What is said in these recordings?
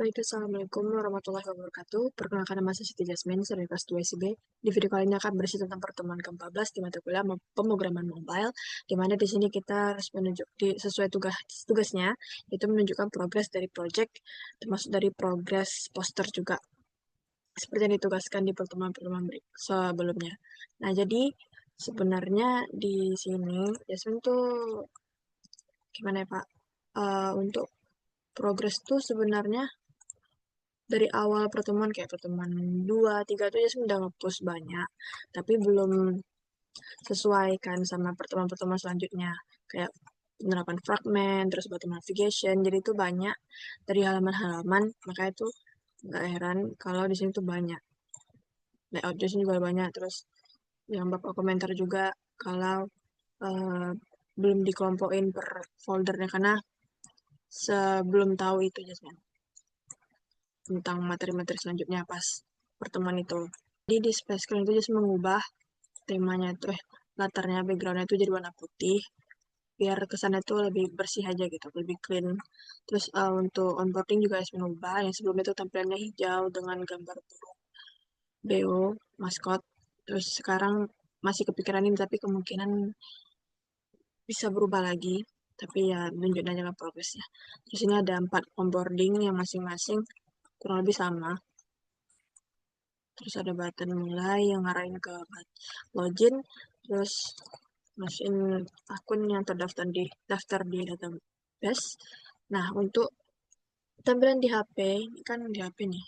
Baik, Assalamualaikum warahmatullahi wabarakatuh. Perkenalkan nama saya Siti Jasmine, dari kelas 2 SIB. Di video kali ini akan berisi tentang pertemuan ke-14 di mata kuliah pemrograman mobile, di mana di sini kita harus sesuai tugasnya, yaitu menunjukkan progres dari project, termasuk dari progres poster juga, seperti yang ditugaskan di pertemuan-pertemuan sebelumnya. Nah, jadi sebenarnya di sini, Jasmine tuh gimana ya, Pak? Untuk progres tuh sebenarnya dari awal pertemuan kayak pertemuan 2, 3 tuh ya sudah nge-post banyak, tapi belum sesuai kan sama pertemuan-pertemuan selanjutnya. Kayak penerapan fragment, terus bottom navigation, jadi itu banyak dari halaman-halaman, makanya itu nggak heran kalau di sini tuh banyak. Layout di sini juga banyak, terus yang bapak komentar juga kalau eh, belum dikelompokin per foldernya karena sebelum tahu itu Jasmine tentang materi-materi selanjutnya pas pertemuan itu. Jadi di space screen itu just mengubah temanya itu latarnya backgroundnya itu jadi warna putih biar kesannya itu lebih bersih aja gitu, lebih clean. Terus untuk onboarding juga harus mengubah, yang sebelumnya itu tampilannya hijau dengan gambar burung Beo maskot. Terus sekarang masih kepikiran ini tapi kemungkinan bisa berubah lagi, tapi ya tunjukin aja lah progresnya. Terus ini ada 4 onboarding yang masing-masing kurang lebih sama. Terus ada button mulai yang ngarahin ke login, terus masukin akun yang terdaftar di database. Nah, untuk tampilan di HP, ini kan di HP nih.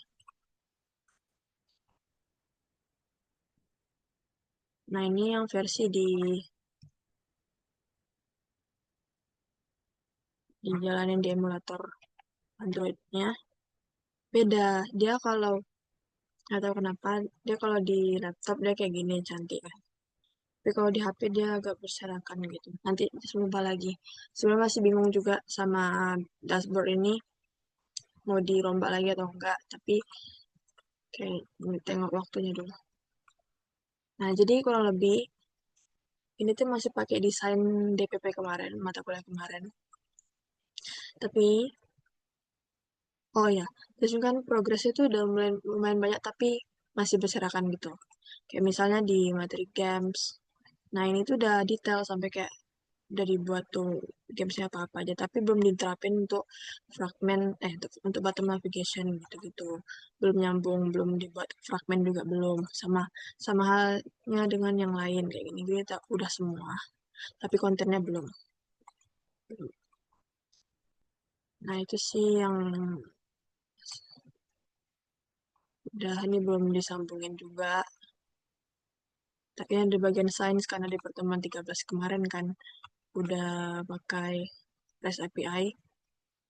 Nah, ini yang versi dijalanin di emulator Android-nya. Beda, dia kalau nggak tahu kenapa, dia kalau di laptop dia kayak gini cantik kan. Tapi kalau di HP dia agak berserakan gitu. Nanti coba lagi. Sebenarnya masih bingung juga sama dashboard ini mau dirombak lagi atau enggak, tapi kayak tengok waktunya dulu. Nah, jadi kurang lebih ini tuh masih pakai desain DPP kemarin, mata kuliah kemarin. Tapi, oh ya, terus kan progresnya tuh udah mulai lumayan banyak, tapi masih berserakan gitu. Kayak misalnya di materi games. Nah, ini tuh udah detail sampai kayak udah dibuat tuh gamesnya apa-apa aja, tapi belum diterapin untuk fragment, untuk bottom navigation gitu-gitu. Belum nyambung, belum dibuat fragment juga belum. Sama sama halnya dengan yang lain kayak gini, kita udah semua, tapi kontennya belum. Nah, itu sih yang udah ini belum disambungin juga. Tapi yang di bagian sains karena di pertemuan 13 kemarin kan udah pakai REST API.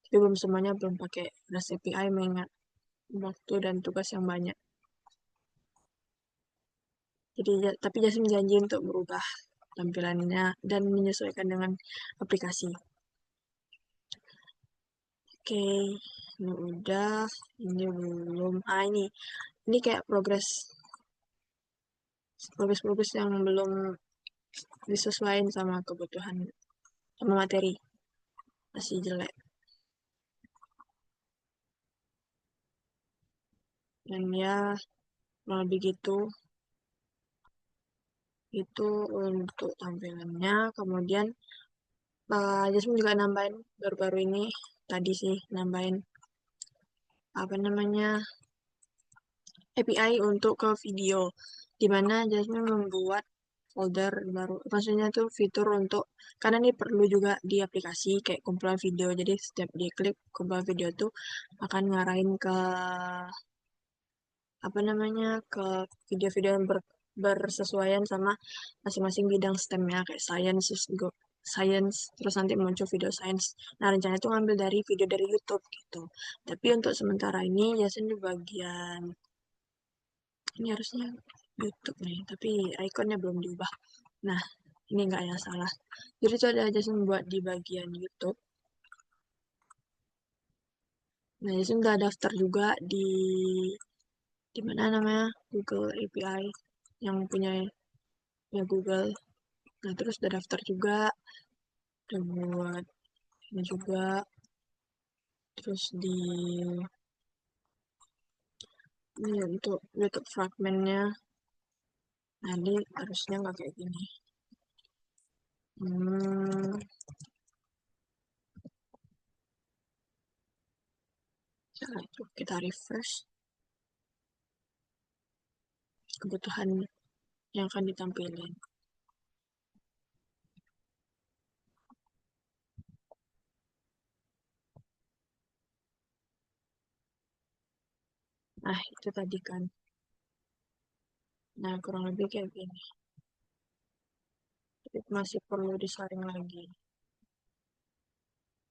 Tapi belum semuanya belum pakai REST API mengingat waktu dan tugas yang banyak. Jadi tapi Jasmine janji untuk merubah tampilannya dan menyesuaikan dengan aplikasi. Oke, ini udah, ini belum. Ini kayak progres yang belum disesuaikan sama kebutuhan sama materi, masih jelek. Dan ya kurang lebih gitu itu untuk tampilannya. Kemudian Jasmine juga nambahin baru-baru ini tadi sih nambahin apa namanya API untuk ke video, di mana Jasmine membuat folder baru, maksudnya tuh fitur untuk, karena ini perlu juga di aplikasi kayak kumpulan video, jadi setiap diklik kumpulan video tuh akan ngarahin ke apa namanya ke video-video yang bersesuaian sama masing-masing bidang STEM-nya kayak science, terus nanti muncul video science. Nah, rencana itu ngambil dari video dari YouTube gitu. Tapi untuk sementara ini Jason di bagian ini harusnya YouTube nih, tapi ikonnya belum diubah. Nah, ini nggak ya salah. Jadi itu ada Jason buat di bagian YouTube. Nah, Jason udah daftar juga di mana namanya Google API yang punya ya Google. Nah, terus udah daftar juga, udah buat ini juga, terus Ini untuk YouTube fragmentnya. Nanti harusnya nggak kayak gini. Itu kita refresh. Kebutuhan yang akan ditampilkan. Nah, itu tadi kan. Nah, kurang lebih kayak gini. Tapi masih perlu disaring lagi.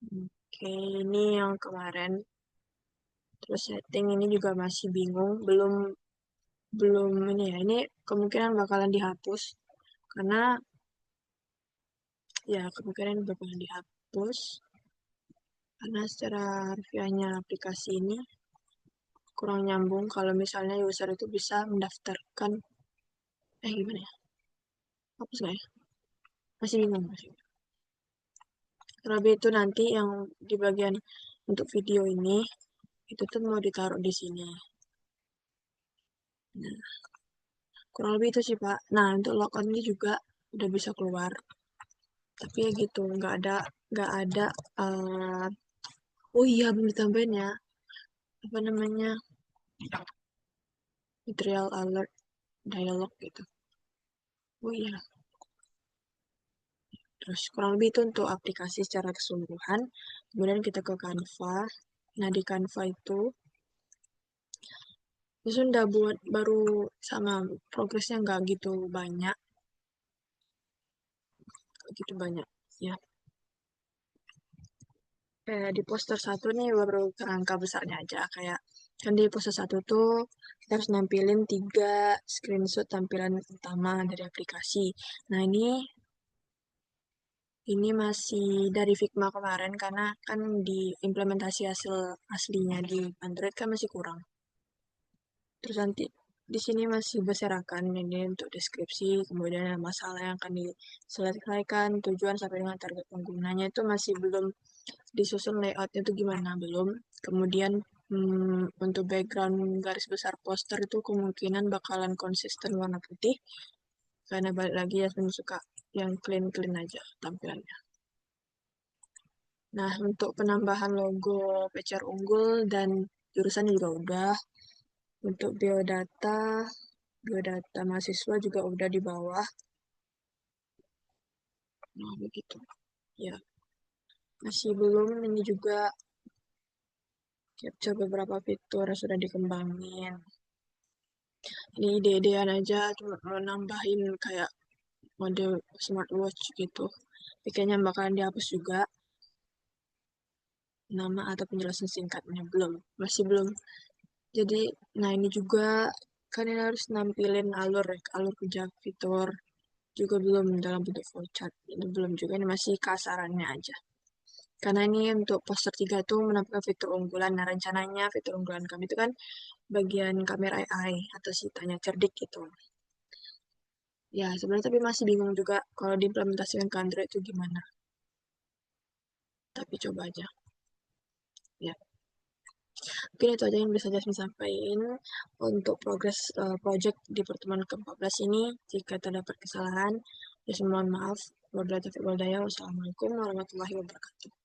Oke, ini yang kemarin. Terus setting ini juga masih bingung. Belum ini ya. Ini kemungkinan bakalan dihapus. Karena ya kemungkinan bakalan dihapus. Karena secara harfiahnya aplikasi ini kurang nyambung kalau misalnya user itu bisa mendaftarkan gimana ya? Hapus nggak ya? Masih bingung masih. Terlebih itu nanti yang di bagian untuk video ini itu tuh mau ditaruh di sini. Nah, kurang lebih itu sih Pak. Nah, untuk logout ini juga udah bisa keluar. Tapi ya gitu, nggak ada oh iya belum ditambahin ya. Apa namanya? Material alert dialog gitu. Oh iya. Terus kurang lebih itu untuk aplikasi secara keseluruhan. Kemudian kita ke Canva. Nah, di Canva itu sudah buat baru sama progresnya nggak gitu banyak. Gitu banyak ya. Kayak di poster satu nih baru kerangka besarnya aja. Kayak kan di poster satu tuh kita harus nampilin 3 screenshot tampilan utama dari aplikasi. Nah ini masih dari Figma kemarin karena kan di implementasi hasil aslinya di Android kan masih kurang. Terus nanti di sini masih berserakan ini untuk deskripsi, kemudian masalah yang akan diselesaikan, tujuan sampai dengan target penggunanya itu masih belum disusun layoutnya itu gimana belum. Kemudian untuk background garis besar poster itu kemungkinan bakalan konsisten warna putih karena balik lagi ya suka yang clean aja tampilannya. Nah, untuk penambahan logo pecer unggul dan jurusan juga udah. Untuk biodata mahasiswa juga udah di bawah. Nah, begitu. Ya, masih belum ini juga capture beberapa fitur yang sudah dikembangin. Ini ide-idean aja, cuma mau nambahin kayak model smartwatch gitu. Tapi kayaknya bakalan dihapus juga. Nama atau penjelasan singkatnya belum. Masih belum. Jadi, nah ini juga kan ini harus nampilin alur kerja fitur juga belum dalam bentuk flowchart. Ini belum juga, ini masih kasarannya aja. Karena ini untuk poster 3 tuh menampilkan fitur unggulan. Nah, rencananya fitur unggulan kami itu kan bagian kamera AI atau si tanya cerdik gitu. Ya, sebenarnya tapi masih bingung juga kalau diimplementasikan ke Android itu gimana. Tapi coba aja. Ya, mungkin itu aja yang bisa Jasmine sampaikan untuk progres project di pertemuan ke-14 ini. Jika terdapat kesalahan, Jasmine mohon maaf. Wassalamualaikum warahmatullahi wabarakatuh.